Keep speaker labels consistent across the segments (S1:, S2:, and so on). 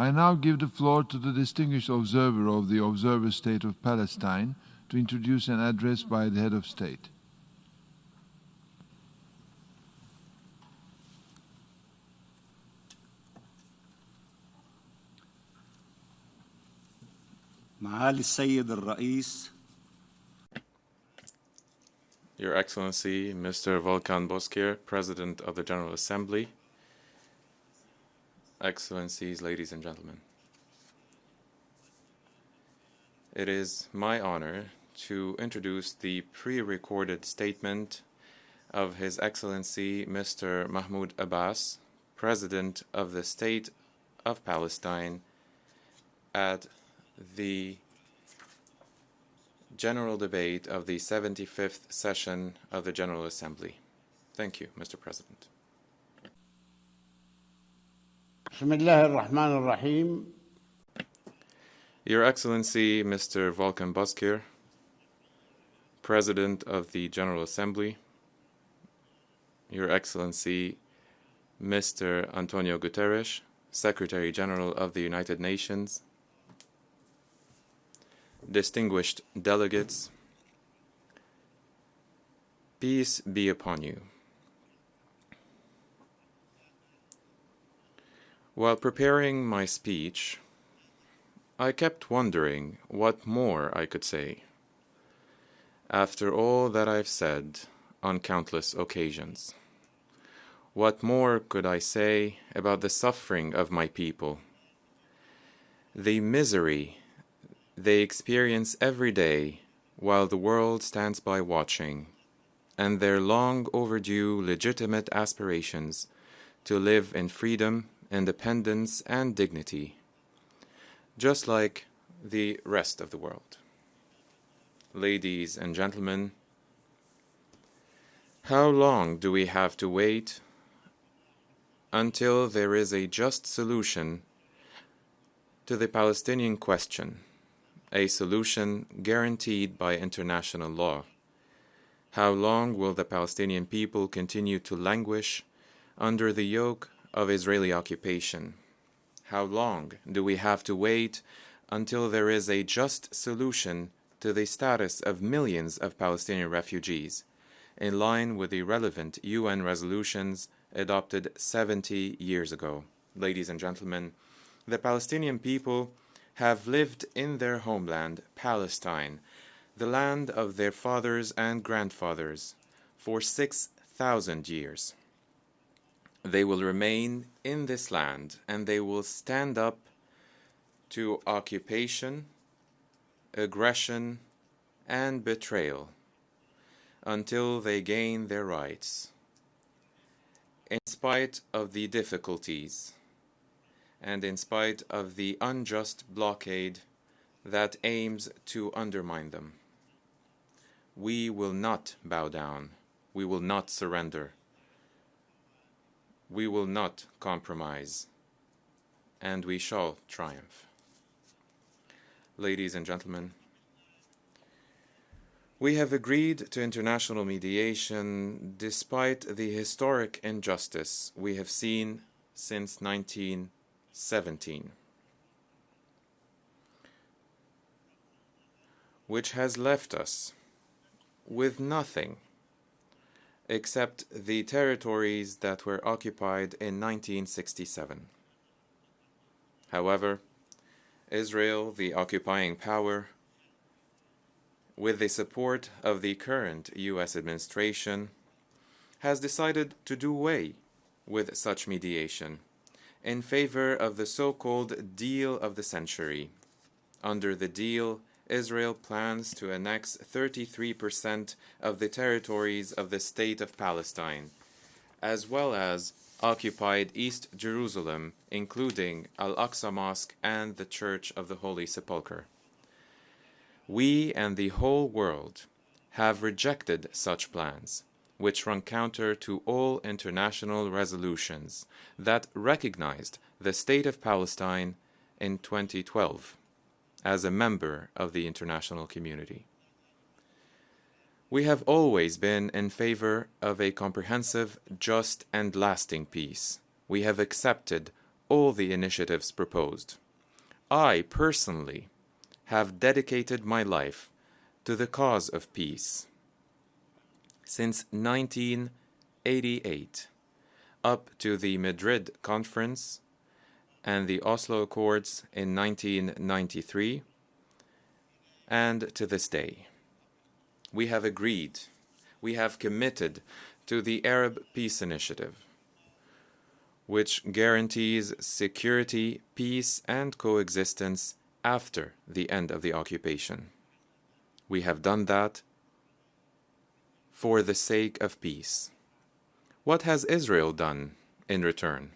S1: I now give the floor to the distinguished observer of the Observer State of Palestine to introduce an address by the head of state.
S2: معالي السيد الرئيس.
S3: Your Excellency, Mr. Volkan Bozkır, President of the General Assembly, Excellencies, ladies and gentlemen. It is my honor to introduce the pre-recorded statement of His Excellency Mr. Mahmoud Abbas, President of the State of Palestine, at the General Debate of the 75th Session of the General Assembly. Thank you, Mr. President.
S2: بسم الله الرحمن الرحيم.
S3: Your Excellency, Mr. Volkan Bozkır, President of the General Assembly, Your Excellency, Mr. Antonio Guterres, Secretary General of the United Nations, distinguished delegates, peace be upon you. While preparing my speech, I kept wondering what more I could say. After all that I've said on countless occasions, what more could I say about the suffering of my people, the misery they experience every day while the world stands by watching, and their long overdue legitimate aspirations to live in freedom, independence, and dignity, just like the rest of the world. Ladies and gentlemen, how long do we have to wait until there is a just solution to the Palestinian question, a solution guaranteed by international law? How long will the Palestinian people continue to languish under the yoke of Israeli occupation? How long do we have to wait until there is a just solution to the status of millions of Palestinian refugees, in line with the relevant UN resolutions adopted 70 years ago? Ladies and gentlemen, the Palestinian people have lived in their homeland, Palestine, the land of their fathers and grandfathers, for 6,000 years. They will remain in this land, and they will stand up to occupation, aggression, and betrayal until they gain their rights, in spite of the difficulties and in spite of the unjust blockade that aims to undermine them. We will not bow down. We will not surrender. We will not compromise, and we shall triumph. Ladies and gentlemen, we have agreed to international mediation despite the historic injustice we have seen since 1917, which has left us with nothing except the territories that were occupied in 1967. However, Israel, the occupying power, with the support of the current U.S. administration, has decided to do away with such mediation in favor of the so-called deal of the century. Under the deal, Israel plans to annex 33% of the territories of the State of Palestine, as well as occupied East Jerusalem, including Al-Aqsa Mosque and the Church of the Holy Sepulchre. We and the whole world have rejected such plans, which run counter to all international resolutions that recognized the State of Palestine in 2012 as a member of the international community. We have always been in favor of a comprehensive, just, and lasting peace. We have accepted all the initiatives proposed. I personally have dedicated my life to the cause of peace since 1988, up to the Madrid Conference and the Oslo Accords in 1993, and to this day. We have agreed, we have committed to the Arab Peace Initiative, which guarantees security, peace, and coexistence after the end of the occupation. We have done that for the sake of peace. What has Israel done in return?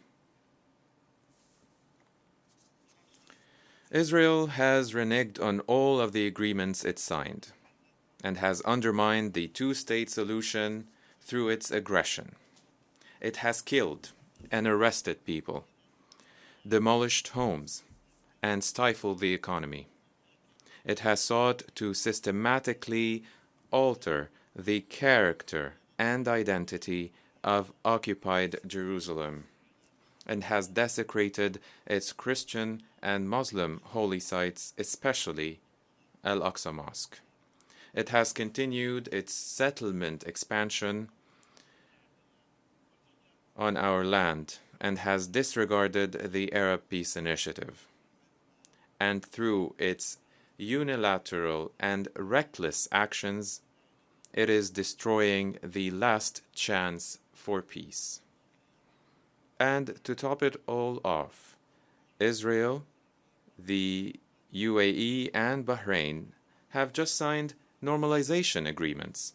S3: Israel has reneged on all of the agreements it signed and has undermined the two-state solution through its aggression. It has killed and arrested people, demolished homes, and stifled the economy. It has sought to systematically alter the character and identity of occupied Jerusalem, and has desecrated its Christian and Muslim holy sites, especially Al-Aqsa Mosque. It has continued its settlement expansion on our land and has disregarded the Arab Peace Initiative. And through its unilateral and reckless actions, it is destroying the last chance for peace. And to top it all off, Israel, the UAE, and Bahrain have just signed normalization agreements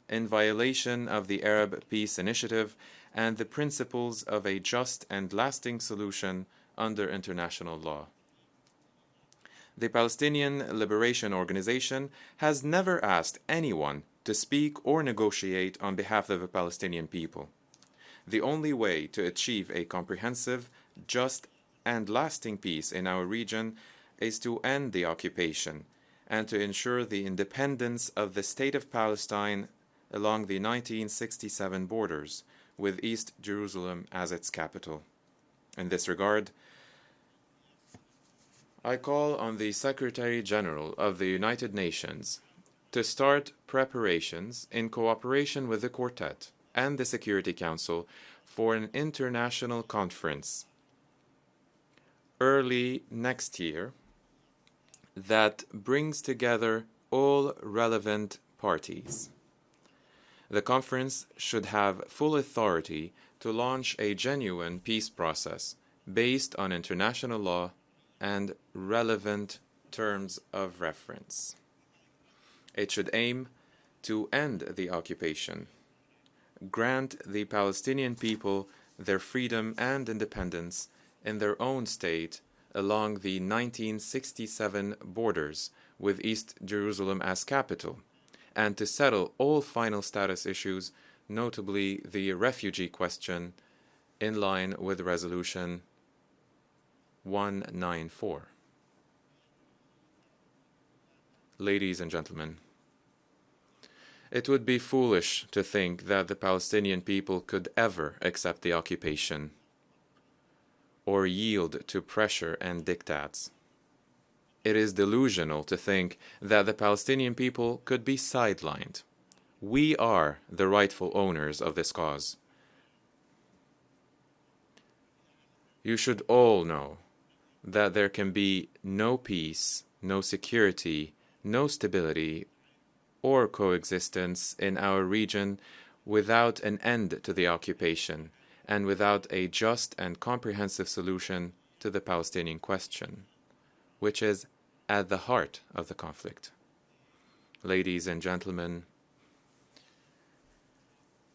S3: in violation of the Arab Peace Initiative and the principles of a just and lasting solution under international law. The Palestinian Liberation Organization has never asked anyone to speak or negotiate on behalf of the Palestinian people. The only way to achieve a comprehensive, just, and lasting peace in our region is to end the occupation and to ensure the independence of the State of Palestine along the 1967 borders, with East Jerusalem as its capital. In this regard, I call on the Secretary General of the United Nations to start preparations in cooperation with the Quartet and the Security Council for an international conference early next year that brings together all relevant parties. The conference should have full authority to launch a genuine peace process based on international law and relevant terms of reference. It should aim to end the occupation, grant the Palestinian people their freedom and independence in their own state along the 1967 borders with East Jerusalem as capital, and to settle all final status issues, notably the refugee question, in line with Resolution 194. Ladies and gentlemen, it would be foolish to think that the Palestinian people could ever accept the occupation or yield to pressure and diktats. It is delusional to think that the Palestinian people could be sidelined. We are the rightful owners of this cause. You should all know that there can be no peace, no security, no stability, or coexistence in our region without an end to the occupation and without a just and comprehensive solution to the Palestinian question, which is at the heart of the conflict. Ladies and gentlemen,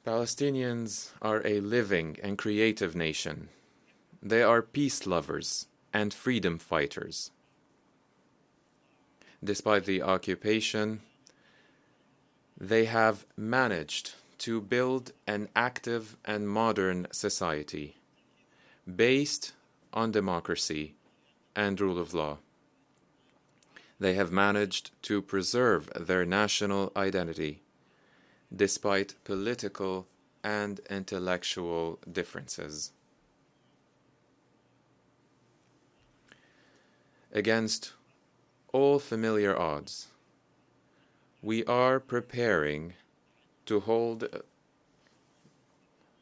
S3: Palestinians are a living and creative nation. They are peace lovers and freedom fighters. Despite the occupation, they have managed to build an active and modern society based on democracy and rule of law. They have managed to preserve their national identity despite political and intellectual differences. against all familiar odds, we are preparing to hold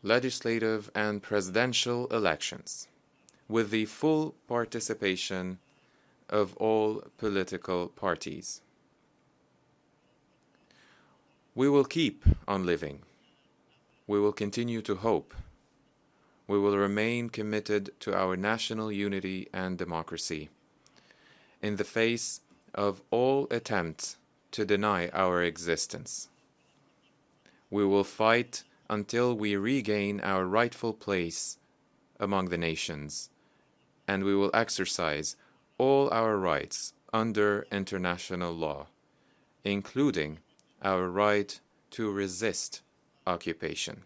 S3: legislative and presidential elections with the full participation of all political parties. We will keep on living. We will continue to hope. We will remain committed to our national unity and democracy in the face of all attempts to deny our existence. We will fight until we regain our rightful place among the nations, and we will exercise all our rights under international law, including our right to resist occupation.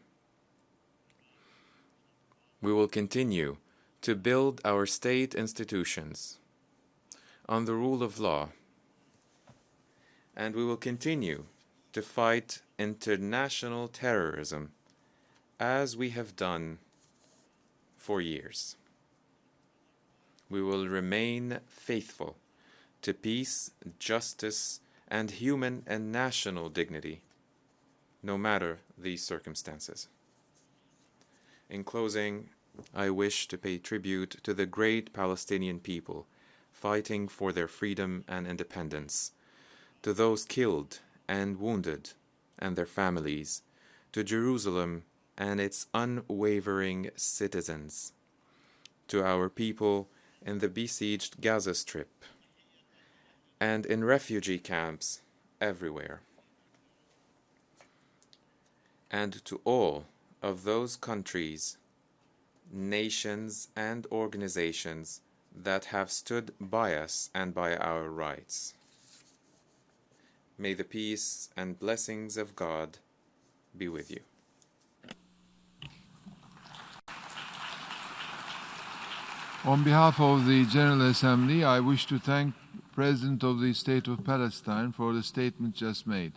S3: We will continue to build our state institutions on the rule of law, and we will continue to fight international terrorism as we have done for years. We will remain faithful to peace, justice, and human and national dignity, no matter the circumstances. In closing, I wish to pay tribute to the great Palestinian people fighting for their freedom and independence, to those killed and wounded and their families, to Jerusalem and its unwavering citizens, to our people in the besieged Gaza Strip and in refugee camps everywhere, and to all of those countries, nations, and organizations that have stood by us and by our rights. May the peace and blessings of God be with you.
S1: On behalf of the General Assembly, I wish to thank the President of the State of Palestine for the statement just made.